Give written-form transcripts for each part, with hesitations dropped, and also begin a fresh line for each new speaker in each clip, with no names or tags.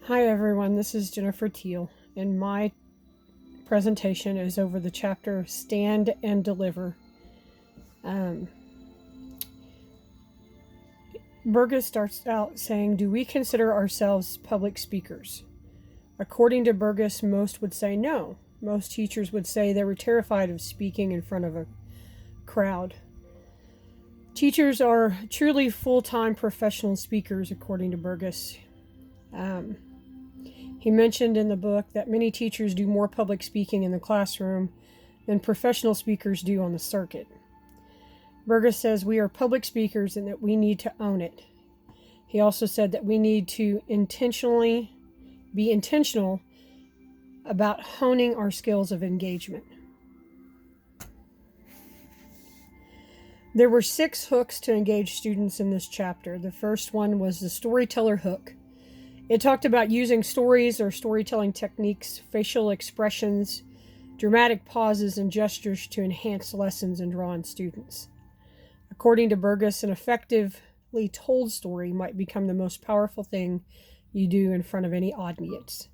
Hi everyone, this is Jennifer Teal, and my presentation is over the chapter Stand and Deliver. Burgess starts out saying, do we consider ourselves public speakers? According to Burgess, most would say no. Most teachers would say they were terrified of speaking in front of a crowd. Teachers are truly full-time professional speakers, according to Burgess. He mentioned in the book that many teachers do more public speaking in the classroom than professional speakers do on the circuit. Burgess says we are public speakers and that we need to own it. He also said that we need to be intentional about honing our skills of engagement. There were 6 hooks to engage students in this chapter. The first one was the storyteller hook. It talked about using stories or storytelling techniques, facial expressions, dramatic pauses, and gestures to enhance lessons and draw in students. According to Burgess, an effectively told story might become the most powerful thing you do in front of any audience.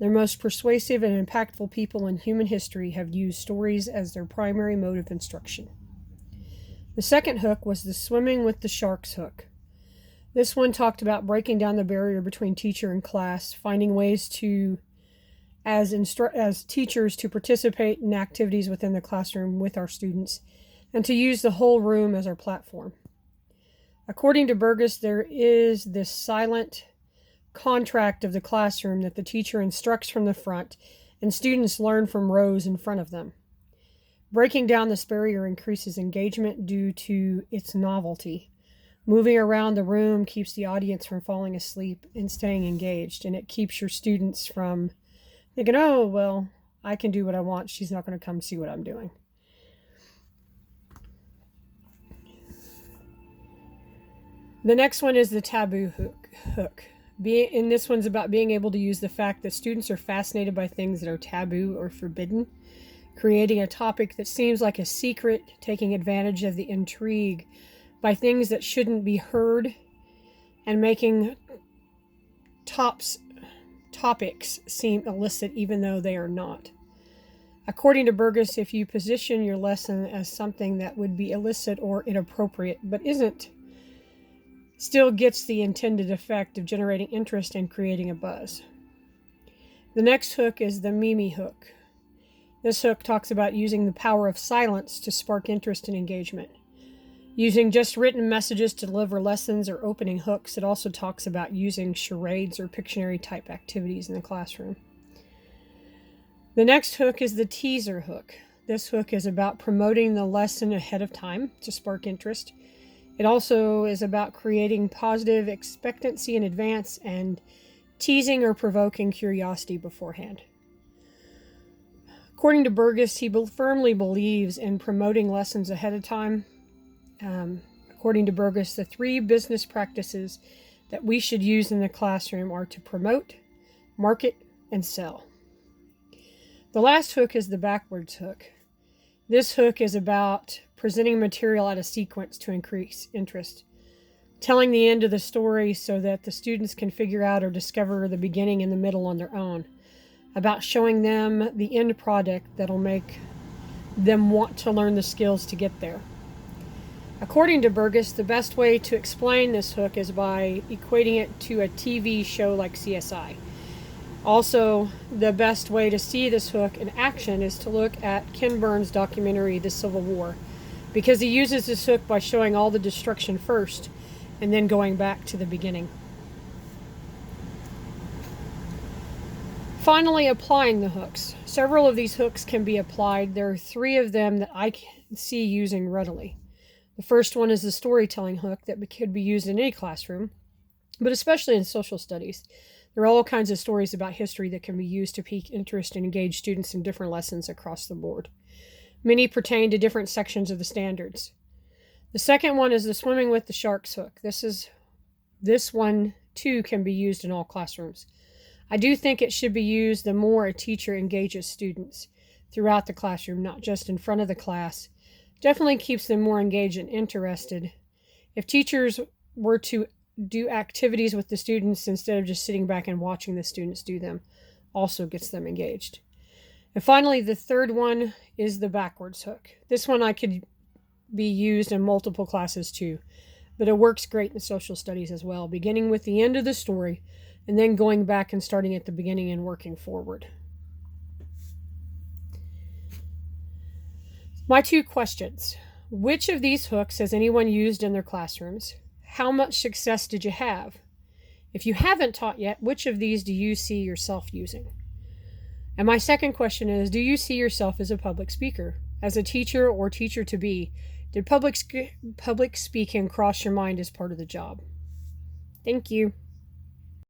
The most persuasive and impactful people in human history have used stories as their primary mode of instruction. The second hook was the swimming with the sharks hook. This one talked about breaking down the barrier between teacher and class, finding ways to, as teachers, to participate in activities within the classroom with our students, and to use the whole room as our platform. According to Burgess, there is this silent contract of the classroom that the teacher instructs from the front, and students learn from rows in front of them. Breaking down this barrier increases engagement due to its novelty. Moving around the room keeps the audience from falling asleep and staying engaged, and it keeps your students from thinking, oh, well, I can do what I want. She's not going to come see what I'm doing. The next one is the taboo hook. And this one's about being able to use the fact that students are fascinated by things that are taboo or forbidden, creating a topic that seems like a secret, taking advantage of the intrigue by things that shouldn't be heard, and making topics seem illicit even though they are not. According to Burgess, if you position your lesson as something that would be illicit or inappropriate but isn't, still gets the intended effect of generating interest and creating a buzz. The next hook is the Mimi hook. This hook talks about using the power of silence to spark interest and engagement. Using just written messages to deliver lessons or opening hooks, it also talks about using charades or Pictionary type activities in the classroom. The next hook is the teaser hook. This hook is about promoting the lesson ahead of time to spark interest. It also is about creating positive expectancy in advance and teasing or provoking curiosity beforehand. According to Burgess, he firmly believes in promoting lessons ahead of time. According to Burgess, the 3 business practices that we should use in the classroom are to promote, market, and sell. The last hook is the backwards hook. This hook is about presenting material out of sequence to increase interest, telling the end of the story so that the students can figure out or discover the beginning and the middle on their own, about showing them the end product that'll make them want to learn the skills to get there. According to Burgess, the best way to explain this hook is by equating it to a TV show like CSI. Also, the best way to see this hook in action is to look at Ken Burns' documentary, The Civil War, because he uses this hook by showing all the destruction first and then going back to the beginning. Finally, applying the hooks. Several of these hooks can be applied. There are 3 of them that I can see using readily. The first one is the storytelling hook that could be used in any classroom, but especially in social studies. There are all kinds of stories about history that can be used to pique interest and engage students in different lessons across the board. Many pertain to different sections of the standards. The second one is the swimming with the sharks hook. This one, too, can be used in all classrooms. I do think it should be used the more a teacher engages students throughout the classroom, not just in front of the class. Definitely keeps them more engaged and interested. If teachers were to do activities with the students instead of just sitting back and watching the students do them also gets them engaged. And finally, the third one is the backwards hook. This one I could be used in multiple classes too, but it works great in social studies as well, beginning with the end of the story and then going back and starting at the beginning and working forward. My 2 questions. Which of these hooks has anyone used in their classrooms? How much success did you have? If you haven't taught yet, which of these do you see yourself using? And my second question is, do you see yourself as a public speaker? As a teacher or teacher-to-be, did public speaking cross your mind as part of the job? Thank you.